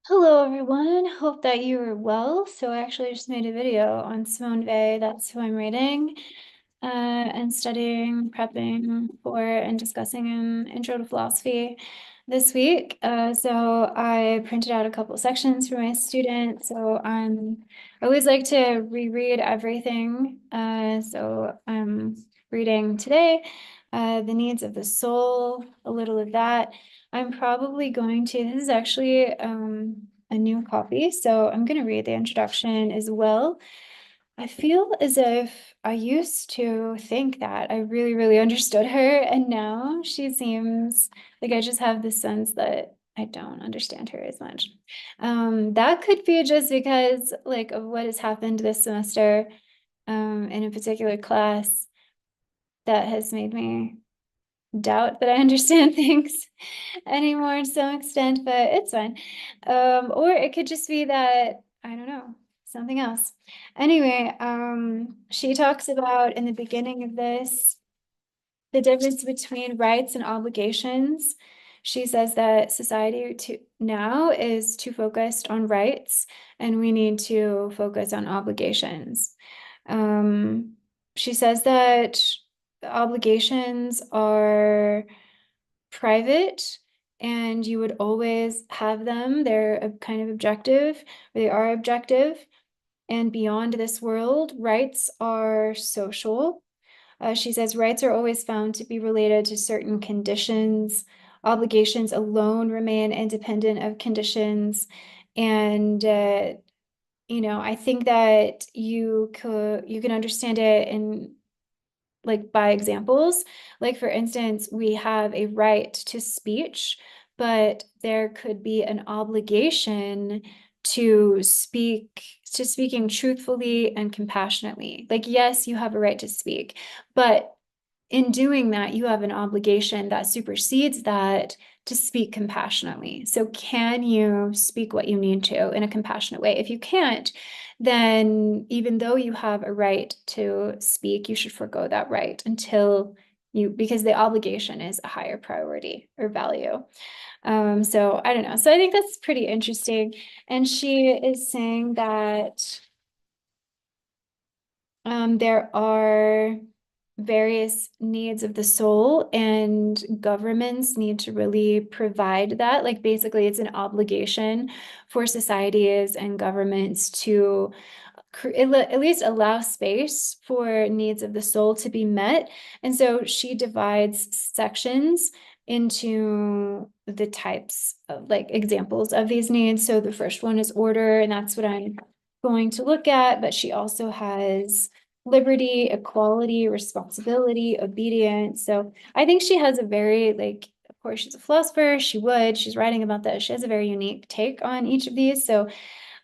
Hello everyone, hope that you are well. So I actually just made a video on Simone Weil, that's who I'm reading, and studying, prepping for, and discussing an intro to philosophy this week. So I printed out a couple sections for my students. I always like to reread everything. So I'm reading today, The Needs of the Soul, a little of that. I'm probably going to, this is actually a new copy, so I'm going to read the introduction as well. I feel as if I used to think that I really, really understood her, and now she seems like I just have the sense that I don't understand her as much. That could be just because like of what has happened this semester in a particular class that has made me doubt that I understand things anymore to some extent, but it's fine. Or it could just be that, I don't know, something else. Anyway, she talks about in the beginning of this the difference between rights and obligations. She says that society now is too focused on rights and we need to focus on obligations. Um, she says that obligations are private and you would always have them. They're a kind of objective, or they are objective. And beyond this world, rights are social. She says rights are always found to be related to certain conditions. Obligations alone remain independent of conditions. And I think that you can understand it in like by examples. Like for instance, we have a right to speech, but there could be an obligation to speaking truthfully and compassionately. Like, yes, you have a right to speak, but in doing that, you have an obligation that supersedes that to speak compassionately. So, can you speak what you need to in a compassionate way? If you can't, then even though you have a right to speak, you should forego that right until because the obligation is a higher priority or value. So I don't know. So I think that's pretty interesting. And she is saying that there are various needs of the soul, and governments need to really provide that. Like basically, it's an obligation for societies and governments to at least allow space for needs of the soul to be met. And so she divides sections into the types of like examples of these needs. So the first one is order, and that's what I'm going to look at. But she also has liberty, equality, responsibility, obedience. So I think she has a very like, of course, she's a philosopher. She's writing about this. She has a very unique take on each of these. So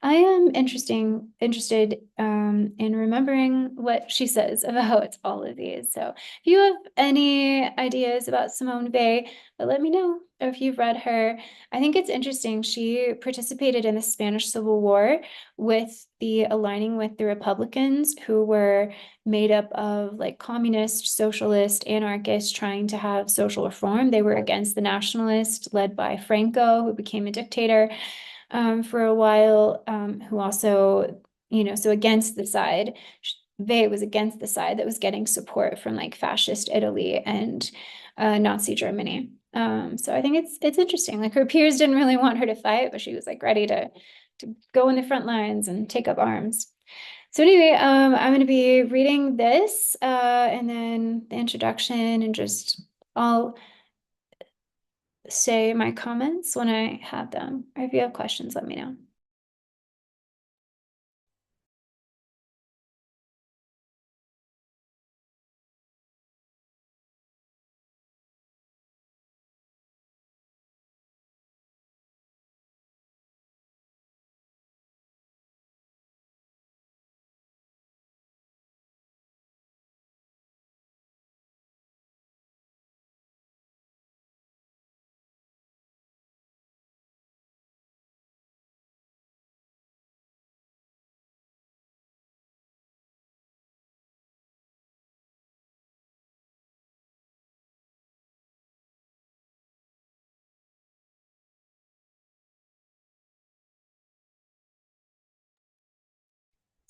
I am interested in remembering what she says about all of these. So if you have any ideas about Simone Weil, let me know. Or if you've read her, I think it's interesting. She participated in the Spanish Civil War with the aligning with the Republicans, who were made up of like communist, socialist, anarchists trying to have social reform. They were against the nationalists led by Franco, who became a dictator for a while, who also, so against the side, Vey was against the side that was getting support from like fascist Italy and Nazi Germany. So I think it's interesting. Like her peers didn't really want her to fight, but she was like ready to go in the front lines and take up arms. So anyway, I'm going to be reading this and then the introduction, and just I'll say my comments when I have them. Or if you have questions, let me know.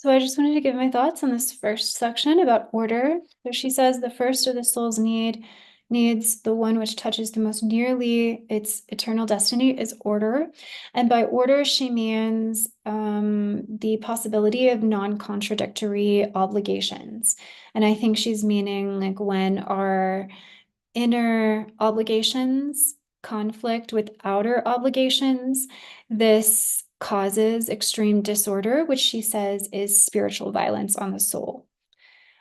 So I just wanted to give my thoughts on this first section about order. So she says the first of the soul's needs, the one which touches the most nearly its eternal destiny, is order. And by order, she means the possibility of non-contradictory obligations. And I think she's meaning like when our inner obligations conflict with outer obligations, this causes extreme disorder, which she says is spiritual violence on the soul.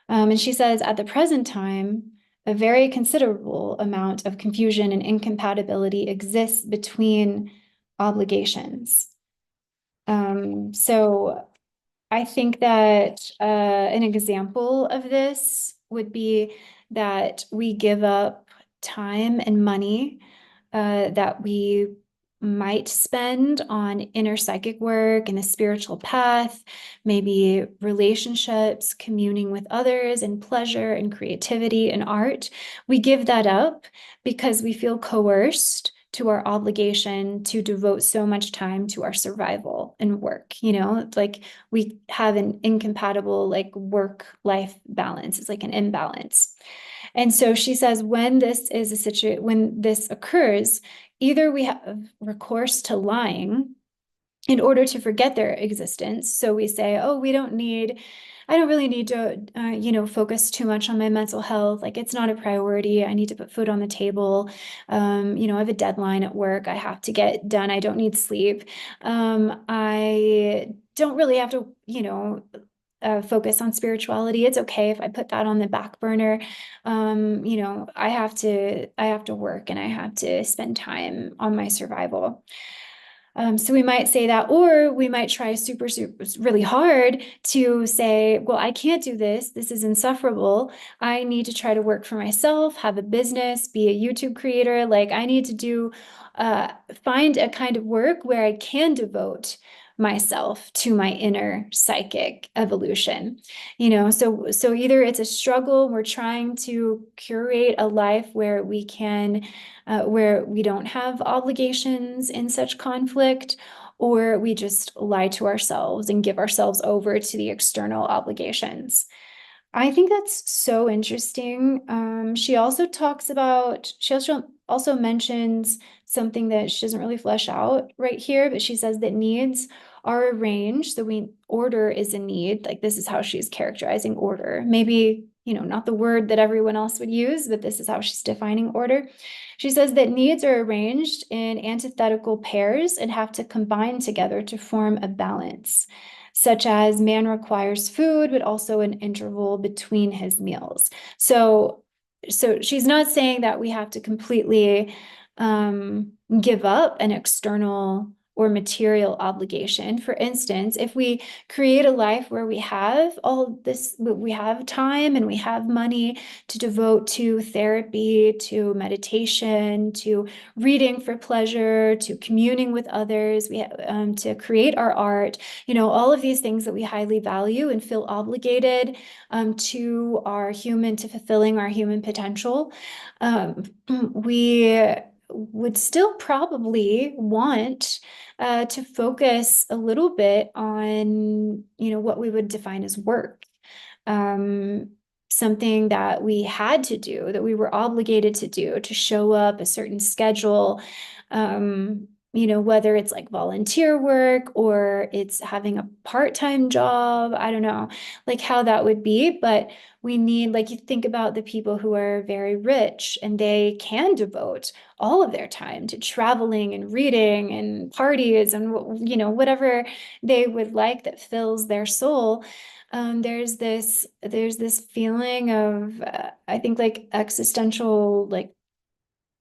And she says at the present time, a very considerable amount of confusion and incompatibility exists between obligations. So I think that an example of this would be that we give up time and money that we might spend on inner psychic work and the spiritual path, maybe relationships, communing with others, and pleasure and creativity and art. We give that up because we feel coerced to our obligation to devote so much time to our survival and work. Like we have an incompatible like work-life balance. It's like an imbalance. And so she says when this is a situation, when this occurs, either we have recourse to lying in order to forget their existence. So we say, oh, I don't really need to, focus too much on my mental health. Like it's not a priority. I need to put food on the table. I have a deadline at work. I have to get done. I don't need sleep. I don't really have to, focus on spirituality. It's okay if I put that on the back burner. I have to work and I have to spend time on my survival. So we might say that, or we might try super, really hard to say, well, I can't do this. This is insufferable. I need to try to work for myself, have a business, be a YouTube creator. Like I need to find a kind of work where I can devote myself to my inner psychic evolution. So either it's a struggle, we're trying to curate a life where where we don't have obligations in such conflict, or we just lie to ourselves and give ourselves over to the external obligations. I think that's so interesting. She also mentions something that she doesn't really flesh out right here, but she says that needs are arranged. So order is a need. Like this is how she's characterizing order. Maybe, not the word that everyone else would use, but this is how she's defining order. She says that needs are arranged in antithetical pairs and have to combine together to form a balance, such as man requires food, but also an interval between his meals. So she's not saying that we have to completely give up an external or material obligation. For instance, if we create a life where we have all this, we have time and we have money to devote to therapy, to meditation, to reading for pleasure, to communing with others, we have to create our art, all of these things that we highly value and feel obligated to fulfilling our human potential. We would still probably want to focus a little bit on, what we would define as work. Something that we had to do, that we were obligated to do, to show up a certain schedule, whether it's like volunteer work or it's having a part-time job. I don't know like how that would be, but we need, like, you think about the people who are very rich and they can devote all of their time to traveling and reading and parties and, whatever they would like that fills their soul. There's this feeling of, I think like existential, like,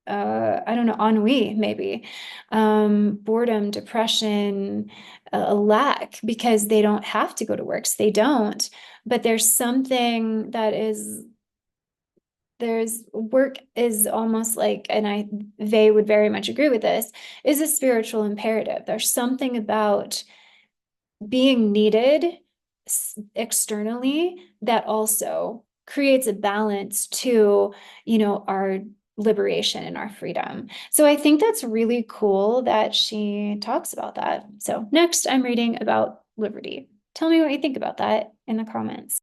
I don't know, ennui, maybe, boredom, depression, a lack because they don't have to go to work. So they don't, but there's something that is, there's work is almost like, they would very much agree with this, is a spiritual imperative. There's something about being needed externally that also creates a balance to, our liberation and our freedom. So I think that's really cool that she talks about that. So next I'm reading about liberty. Tell me what you think about that in the comments.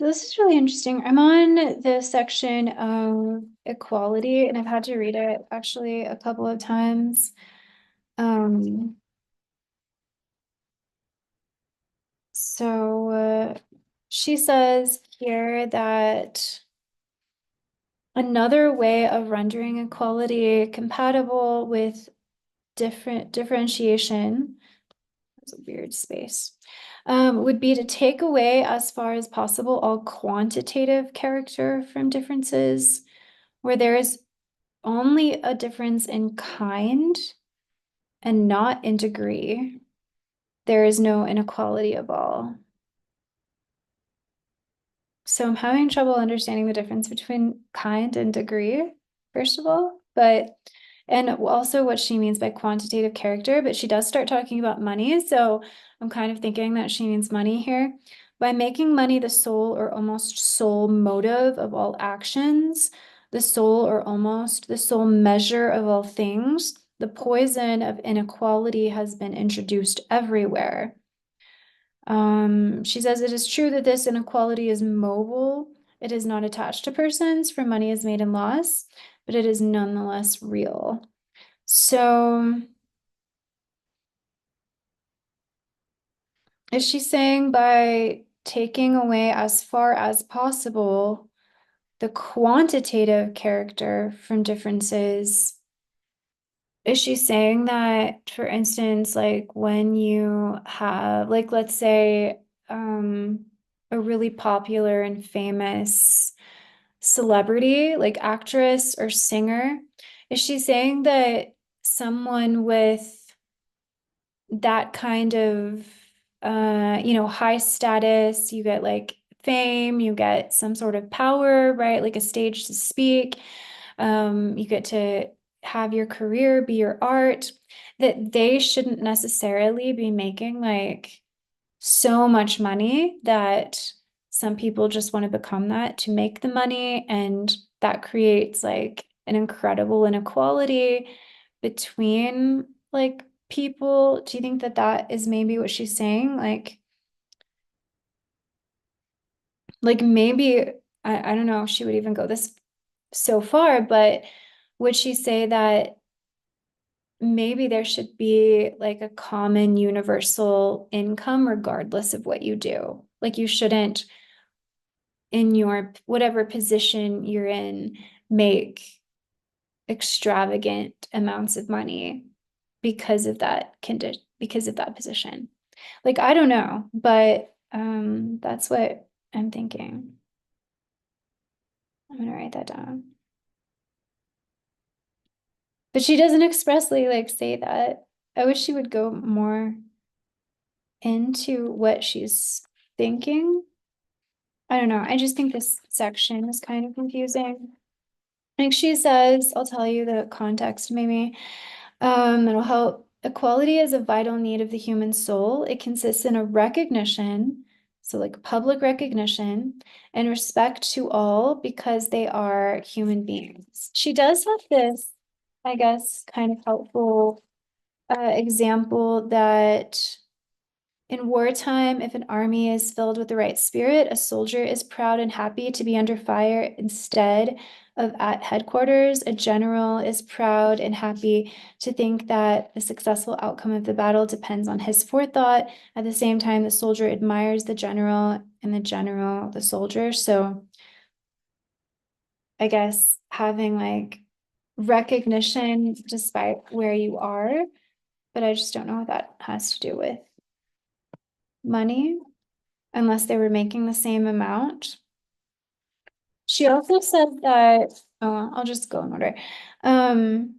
This is really interesting. I'm on the section of equality, and I've had to read it actually a couple of times. Um, so she says here that another way of rendering equality compatible with different differentiation, that's a weird space, would be to take away as far as possible all quantitative character from differences where there is only a difference in kind and not in degree. There is no inequality of all. So I'm having trouble understanding the difference between kind and degree, first of all, and also what she means by quantitative character, but she does start talking about money. So I'm kind of thinking that she means money here. By making money the sole or almost sole motive of all actions, the sole or almost the sole measure of all things, the poison of inequality has been introduced everywhere. She says it is true that this inequality is mobile. It is not attached to persons, for money is made in loss, but it is nonetheless real. So is she saying by taking away as far as possible the quantitative character from differences, is she saying that, for instance, like when you have, like, let's say, a really popular and famous celebrity, like actress or singer, is she saying that someone with that kind of, high status, you get like fame, you get some sort of power, right? Like a stage to speak. You get to have your career be your art, that they shouldn't necessarily be making like so much money that some people just want to become that to make the money, and that creates like an incredible inequality between like people. Do you think that that is maybe what she's saying? Like maybe I don't know if she would even go this so far, but would she say that maybe there should be like a common universal income regardless of what you do? Like you shouldn't, in your whatever position you're in, make extravagant amounts of money because of that condition, because of that position. Like I don't know, but that's what I'm thinking. I'm gonna write that down. But she doesn't expressly like say that. I wish she would go more into what she's thinking. I don't know. I just think this section is kind of confusing. Like she says, I'll tell you the context maybe. It'll help. Equality is a vital need of the human soul. It consists in a recognition, so like public recognition, and respect to all because they are human beings. She does have this, I guess, kind of helpful example that In wartime, if an army is filled with the right spirit, a soldier is proud and happy to be under fire instead of at headquarters. A general is proud and happy to think that the successful outcome of the battle depends on his forethought. At the same time, the soldier admires the general and the general, the soldier. So I guess having like recognition despite where you are, but I just don't know what that has to do with money, unless they were making the same amount. She also said that, oh, I'll just go in order. Um,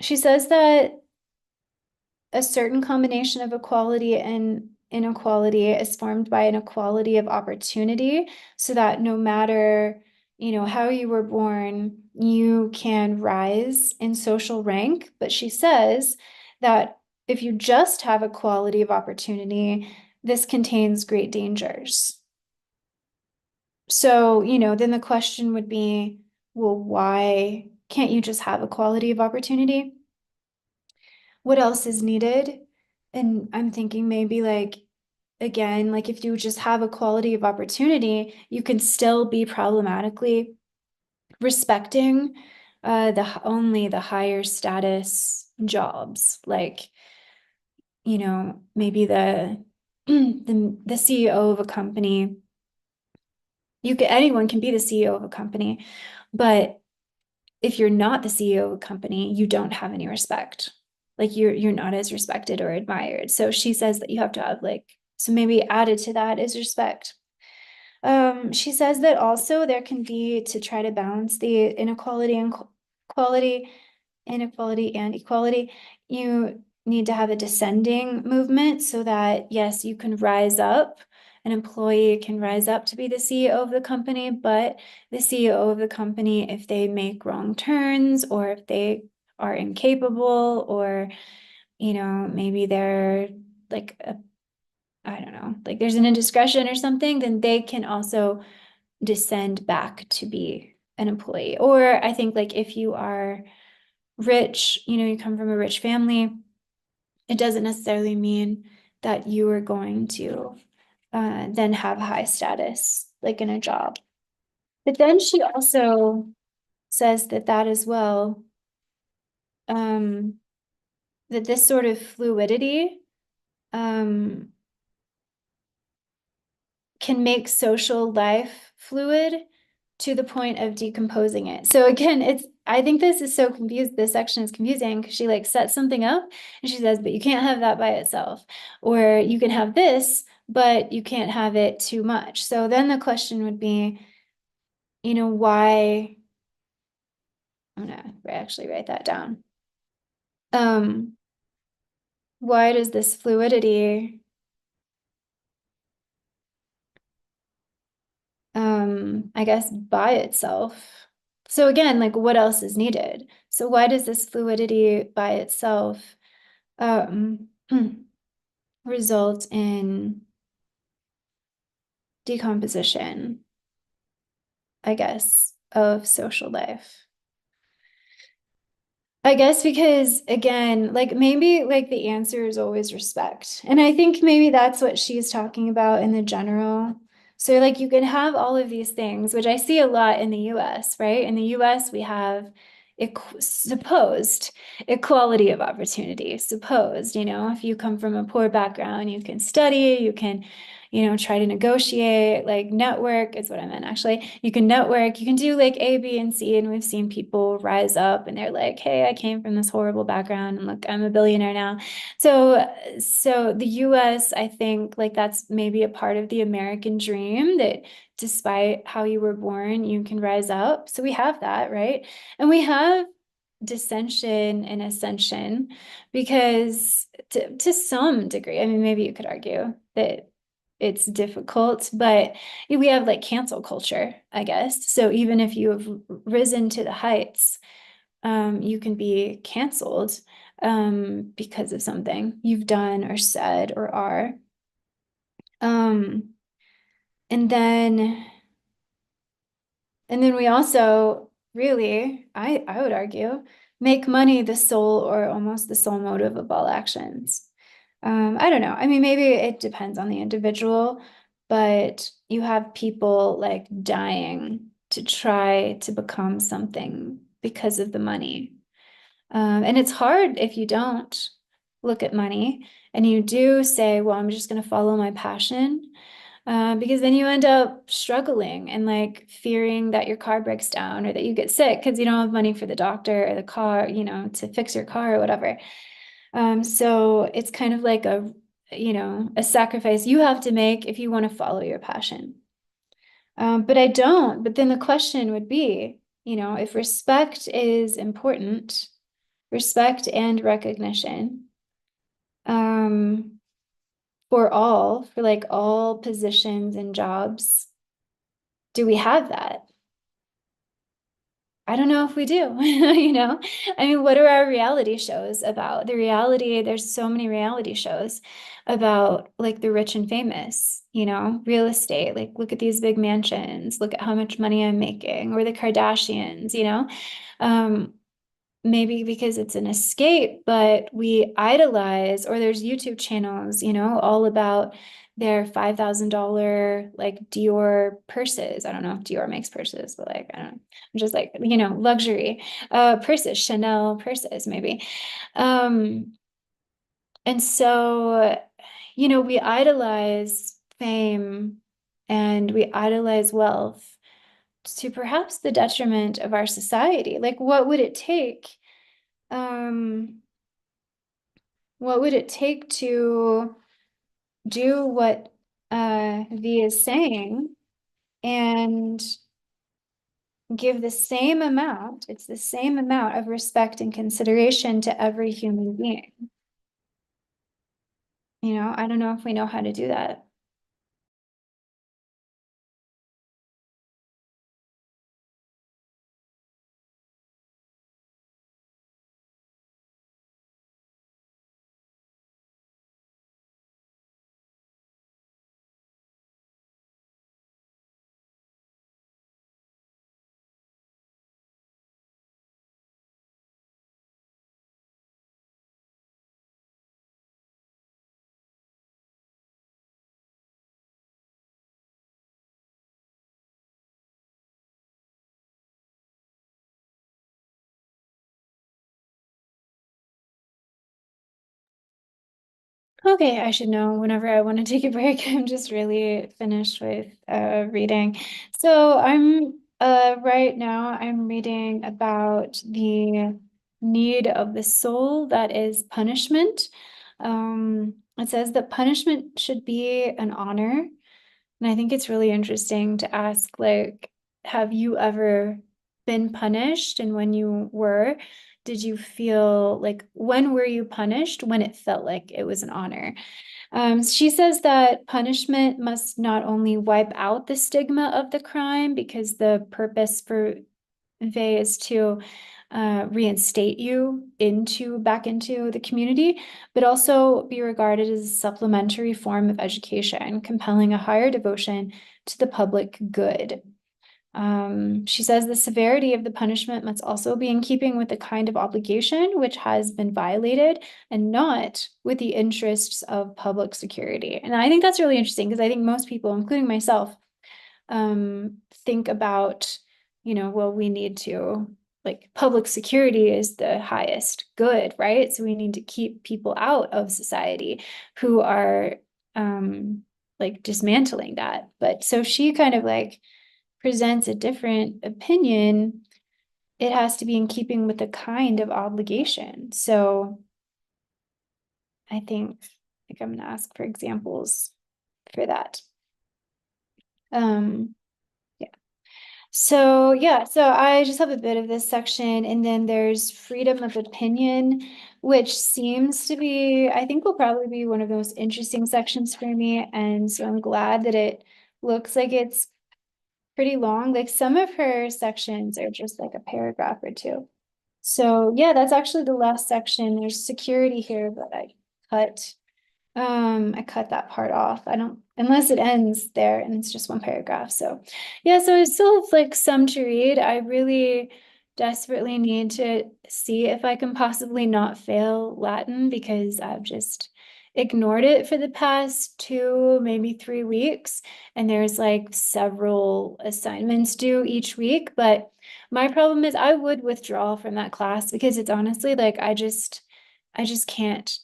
she says that a certain combination of equality and inequality is formed by an equality of opportunity, so that no matter, how you were born, you can rise in social rank. But she says that if you just have equality of opportunity, this contains great dangers. So, then the question would be, well, why can't you just have equality of opportunity? What else is needed? And I'm thinking maybe like, again, like if you just have equality of opportunity, you can still be problematically respecting only the higher status jobs, like, maybe the CEO of a company. Anyone can be the CEO of a company, but if you're not the CEO of a company, you don't have any respect. Like you're not as respected or admired. So she says that you have to have like, so maybe added to that is respect. She says that also there can be, to try to balance the inequality and quality, inequality and equality, you need to have a descending movement so that, yes, you can rise up. An employee can rise up to be the CEO of the company, but the CEO of the company, if they make wrong turns or if they are incapable, or, maybe they're like I don't know, like there's an indiscretion or something, then they can also descend back to be an employee. Or I think like if you are rich, you come from a rich family, it doesn't necessarily mean that you are going to then have high status, like in a job. But then she also says that as well, um, that this sort of fluidity um, can make social life fluid to the point of decomposing it. So again, I think this is so confused. This section is confusing because she like sets something up and she says, but you can't have that by itself, or you can have this, but you can't have it too much. So then the question would be, why, I'm gonna actually write that down. Um, why does this fluidity I guess by itself. So again, like what else is needed? So why does this fluidity by itself um, result in decomposition, I guess, of social life? I guess because again, like maybe like the answer is always respect. And I think maybe that's what she's talking about in the general. So like you can have all of these things, which I see a lot in the US, right? In the US, we have supposed equality of opportunity, supposed, if you come from a poor background, you can study, you can, try to negotiate, like network is what I meant actually. You can network, you can do like A, B, and C. And we've seen people rise up and they're like, hey, I came from this horrible background and look, I'm a billionaire now. So the US, I think like that's maybe a part of the American dream, that despite how you were born, you can rise up. So we have that, right? And we have dissension and ascension, because to some degree, I mean, maybe you could argue that it's difficult, but we have like cancel culture, I guess. So even if you have risen to the heights, you can be canceled because of something you've done or said or are. Um, and then we also really, I would argue, make money the sole or almost the sole motive of all actions. I don't know. I mean, maybe it depends on the individual, but you have people like dying to try to become something because of the money. And it's hard if you don't look at money and you do say, well, I'm just going to follow my passion. Because then you end up struggling and like fearing that your car breaks down or that you get sick because you don't have money for the doctor or the car, to fix your car or whatever. So it's kind of like a sacrifice you have to make if you want to follow your passion. But I don't. But then the question would be, if respect is important, respect and recognition, um, for like all positions and jobs, do we have that? I don't know if we do, I mean, what are our reality shows about? There's so many reality shows about like the rich and famous, real estate. Like, look at these big mansions, look at how much money I'm making, or the Kardashians, Um, maybe because it's an escape, but we idolize, or there's YouTube channels, all about their $5,000 like Dior purses. I don't know if Dior makes purses, but like, I don't know, just like, luxury purses, Chanel purses, maybe. Um, and so, we idolize fame and we idolize wealth to perhaps the detriment of our society. Like, um, what would it take to do what V is saying and give it's the same amount of respect and consideration to every human being. I don't know if we know how to do that. Okay, I should know whenever I want to take a break. I'm just really finished with reading. So I'm right now I'm reading about the need of the soul that is punishment. It says that punishment should be an honor. And I think it's really interesting to ask, like, have you ever been punished? And when you were, did you feel like, when were you punished? When it felt like it was an honor? She says that punishment must not only wipe out the stigma of the crime, because the purpose for Vey is to reinstate you back into the community, but also be regarded as a supplementary form of education, compelling a higher devotion to the public good. She says the severity of the punishment must also be in keeping with the kind of obligation which has been violated and not with the interests of public security. And I think that's really interesting because I think most people, including myself, think about, well, we need to, like, public security is the highest good, right? So we need to keep people out of society who are like dismantling that. But so she kind of like presents a different opinion. It has to be in keeping with the kind of obligation. So I think like I'm gonna ask for examples for that. Um, so I just have a bit of this section, and then there's freedom of opinion, which seems to be, I think will probably be one of the most interesting sections for me. And so I'm glad that it looks like it's pretty long. Like some of her sections are just like a paragraph or two. So yeah, that's actually the last section. There's security here, but cut I cut that part off. I don't, unless it ends there and it's just one paragraph. So yeah, so I still have like some to read. I really desperately need to see if I can possibly not fail Latin because I've just, ignored it for the past 2, maybe 3 weeks. And there's like several assignments due each week. But my problem is I would withdraw from that class because it's honestly like I just can't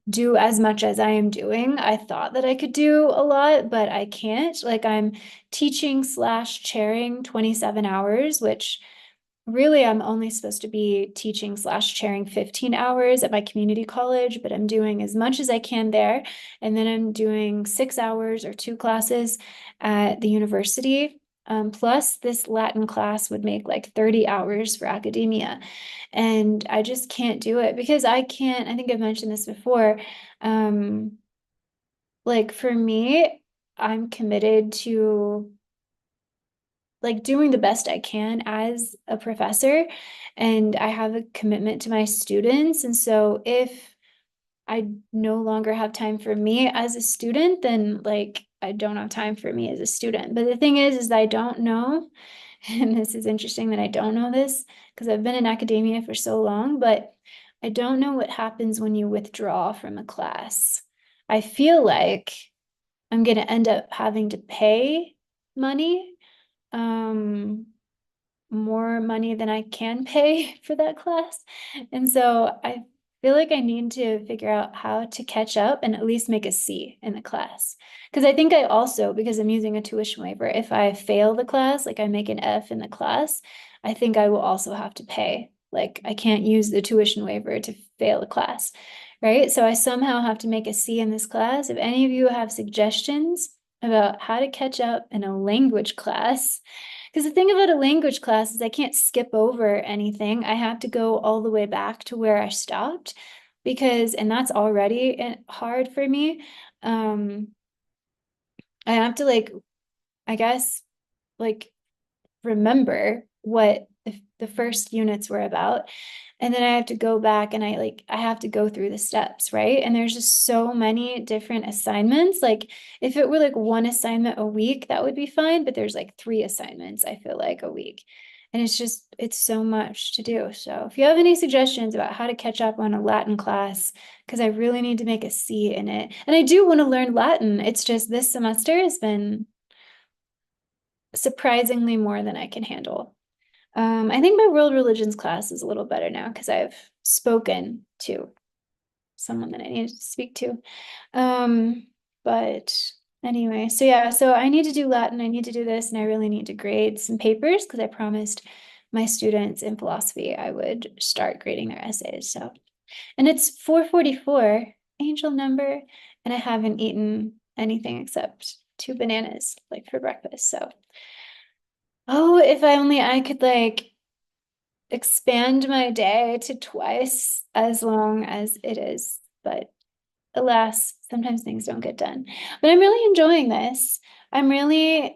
do as much as I am doing. I thought that I could do a lot, but I can't. Like I'm teaching slash chairing 27 hours, which really I'm only supposed to be teaching slash chairing 15 hours at my community college, but I'm doing as much as I can there. And then I'm doing 6 hours or 2 classes at the university. Plus this Latin class would make like 30 hours for academia. And I just can't do it because I can't, I think I've mentioned this before. Um, like for me, I'm committed to like doing the best I can as a professor, and I have a commitment to my students. And so if I no longer have time for me as a student, then like I don't have time for me as a student. But the thing is I don't know, and this is interesting that I don't know this because I've been in academia for so long, but I don't know what happens when you withdraw from a class. I feel like I'm going to end up having to pay money, um, more money than I can pay for that class. And so I feel like I need to figure out how to catch up and at least make a C in the class. Because I think I also, because I'm using a tuition waiver, if I fail the class, like I make an F in the class, I think I will also have to pay. Like I can't use the tuition waiver to fail a class, right? So I somehow have to make a C in this class. If any of you have suggestions about how to catch up in a language class, because the thing about a language class is I can't skip over anything. I have to go all the way back to where I stopped because, and that's already hard for me. Um, I have to like, I guess, like remember what the first units were about. And then I have to go back and I have to go through the steps, right? And there's just so many different assignments. Like if it were like one assignment a week, that would be fine, but there's like 3 assignments, I feel like, a week. And it's so much to do. So if you have any suggestions about how to catch up on a Latin class, because I really need to make a C in it. And I do want to learn Latin. It's just this semester has been surprisingly more than I can handle. I think my world religions class is a little better now because I've spoken to someone that I needed to speak to. But anyway, so yeah, so I need to do Latin, I need to do this, and I really need to grade some papers because I promised my students in philosophy I would start grading their essays. So, and it's 4:44, angel number, and I haven't eaten anything except 2 bananas like for breakfast. So, oh, if I only I could like expand my day to twice as long as it is. But alas, sometimes things don't get done. But I'm really enjoying this. I'm really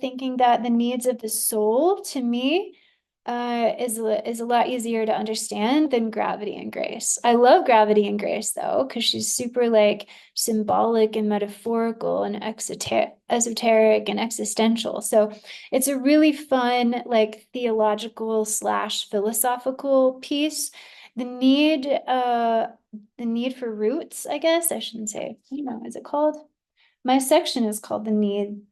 thinking that the needs of the soul to me is a lot easier to understand than Gravity and Grace. I love Gravity and Grace though, because she's super like symbolic and metaphorical and esoteric and existential. So it's a really fun, like theological slash philosophical piece. The need, uh, the need for roots, I guess I shouldn't say, is it called? My section is called The Needs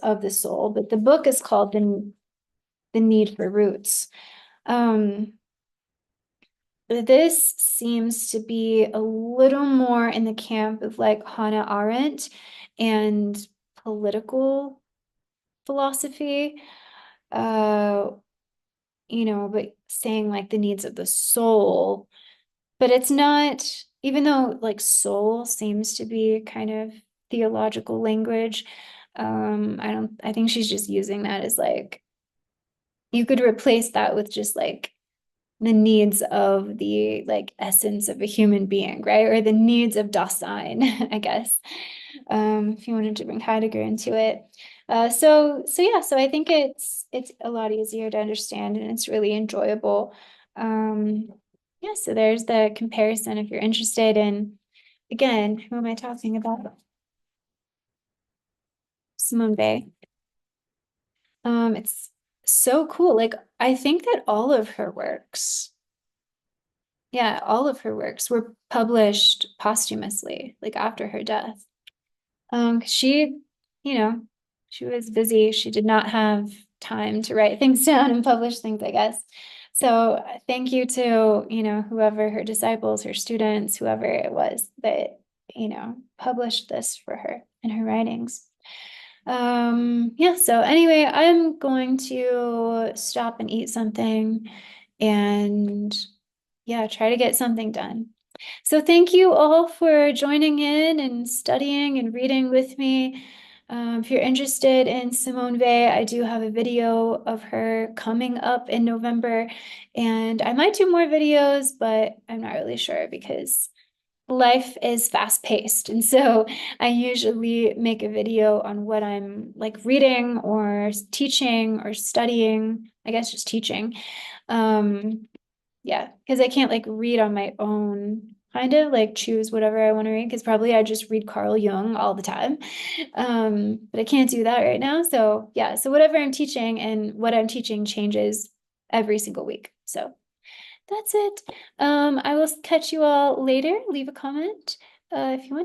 of the Soul, but the book is called The Need for Roots. Um, this seems to be a little more in the camp of like Hannah Arendt and political philosophy. Uh, but saying like the needs of the soul, but it's not, even though like soul seems to be kind of theological language. I think she's just using that as like, you could replace that with just like the needs of the like essence of a human being, right? Or the needs of Dasein, I guess. If you wanted to bring Heidegger into it. So yeah, so I think it's a lot easier to understand and it's really enjoyable. Yeah, so there's the comparison if you're interested in, again, who am I talking about? Simone Weil. It's so cool. Like I think that all of her works Yeah, all of her works were published posthumously, like after her death. 'Cause she, you know, she was busy. She did not have time to write things down and publish things, I guess. So thank you to, whoever her disciples, her students, whoever it was that, published this for her in her writings. Yeah, so anyway, I'm going to stop and eat something and yeah, try to get something done. So thank you all for joining in and studying and reading with me. If you're interested in Simone Weil, I do have a video of her coming up in November, and I might do more videos, but I'm not really sure because life is fast paced. And so I usually make a video on what I'm like reading or teaching or studying, I guess just teaching. Yeah, because I can't like read on my own, kind of like choose whatever I want to read, because probably I just read Carl Jung all the time. But I can't do that right now. So yeah, so whatever I'm teaching and what I'm teaching changes every single week. So that's it. I will catch you all later. Leave a comment if you want.